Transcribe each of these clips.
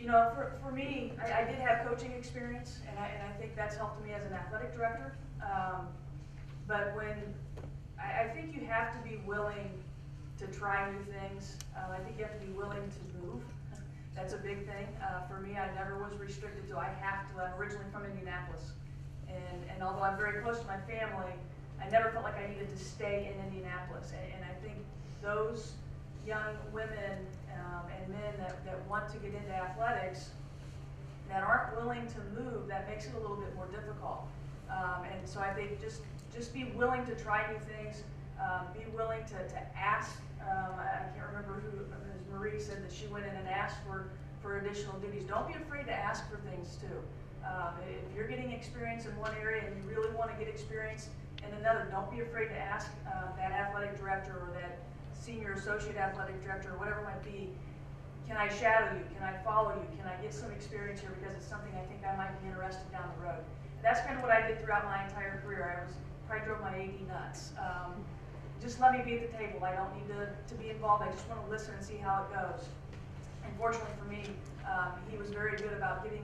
You know, for me, I did have coaching experience, and I think that's helped me as an athletic director. But I think you have to be willing to try new things. I think you have to be willing to move. That's a big thing. For me, I never was restricted to I have to. I'm originally from Indianapolis. And although I'm very close to my family, I never felt like I needed to stay in Indianapolis. And I think those young women and men that want to get into athletics that aren't willing to move, that makes it a little bit more difficult. And so I think just be willing to try new things, be willing to ask. I can't remember who, Ms. Marie said that she went in and asked for additional duties. Don't be afraid to ask for things too. If you're getting experience in one area and you really want to get experience in another, don't be afraid to ask that athletic director or that senior associate athletic director or whatever it might be, can I shadow you? Can I follow you? Can I get some experience here because it's something I think I might be interested down the road? That's kind of what I did throughout my entire career. I probably drove my AD nuts. Just let me be at the table. I don't need to be involved. I just want to listen and see how it goes. And fortunately for me, he was very good about giving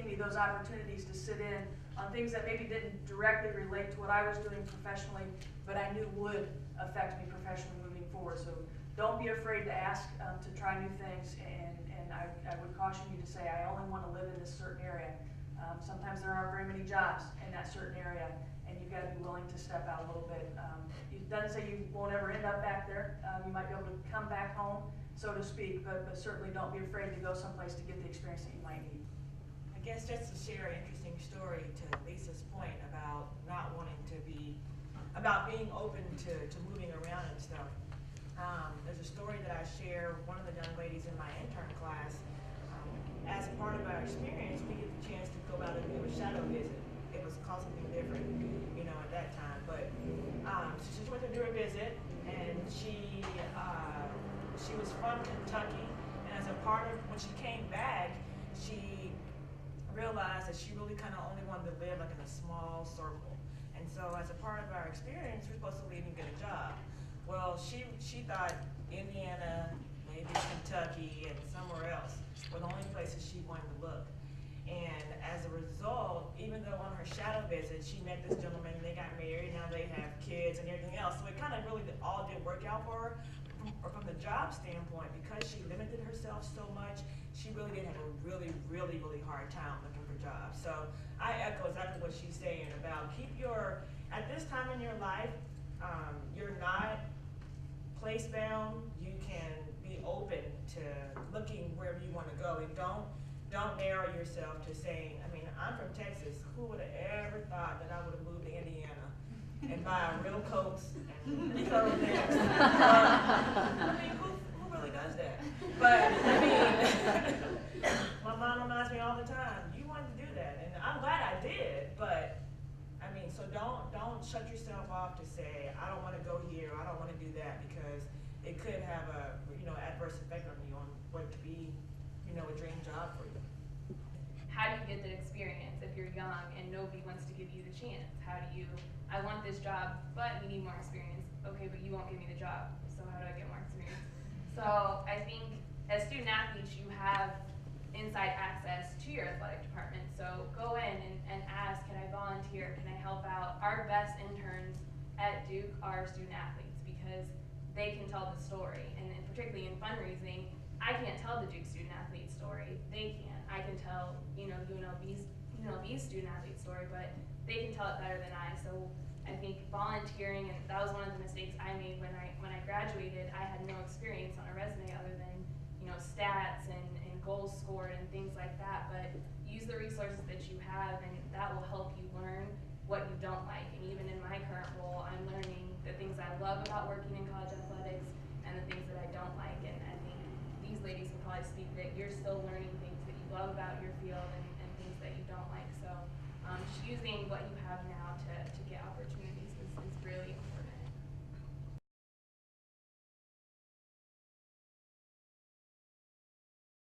me those opportunities to sit in on things that maybe didn't directly relate to what I was doing professionally, but I knew would affect me professionally moving forward. So don't be afraid to ask to try new things, and I would caution you to say, I only want to live in this certain area. Sometimes there aren't very many jobs in that certain area, and you've got to be willing to step out a little bit. It doesn't say you won't ever end up back there. You might be able to come back home, so to speak, but certainly don't be afraid to go someplace to get the experience that you might need. I guess just to share an interesting story to Lisa's point about not wanting to be, about being open to moving around and stuff. There's a story that I share with one of the young ladies in my intern class. As part of our experience, we get the chance to go out and do a shadow visit. It was called something different, you know, at that time. But so she went to do a visit, and she was from Kentucky. And as a part of, when she came back, she realized that she really kind of only wanted to live like in a small circle. And so as a part of our experience, we're supposed to leave and get a job. Well, she thought Indiana, maybe Kentucky, and somewhere else were the only places she wanted to look. And as a result, even though on her shadow visit, she met this gentleman, they got married, now they have kids and everything else. So it kind of really all didn't work out for her. From the job standpoint, because she limited herself so much, she really did have a really, really, really hard time looking for jobs. So I echo exactly what she's saying about at this time in your life, you're not place bound. You can be open to looking wherever you want to go, and don't narrow yourself to saying, I mean, I'm from Texas. Who would have ever thought that I would have moved to Indiana and buy real coats and curly necks? I mean, who really does that? But I mean, my mom reminds me all the time, you wanted to do that, and I'm glad I did. But I mean, so don't shut yourself off to say, I don't want to go here, I don't want to do that, because it could have a adverse effect on you on what to be a dream job for you. How do you get that experience if you're young and nobody wants to give you the chance? How do you, I want this job, but you need more experience. Okay, but you won't give me the job, so how do I get more experience? So I think as student athletes, you have inside access to your athletic department. So go in and ask, can I volunteer? Can I help out? Our best interns at Duke are student athletes because they can tell the story. And particularly in fundraising, I can't tell the Duke student athlete story. They can. I can tell, UNLV's student athlete story, but they can tell it better than I. So I think volunteering, and that was one of the mistakes I made when I graduated. I had no experience on a resume other than stats and goals scored and things like that. But use the resources that you have, and that will help you learn what you don't like. And even in my current role, I'm learning the things I love about working in college athletics and the things that I don't like. And I think these ladies can probably speak that you're still learning things that you love about your field and things that you don't like. So just using what you have now to get opportunities is really important.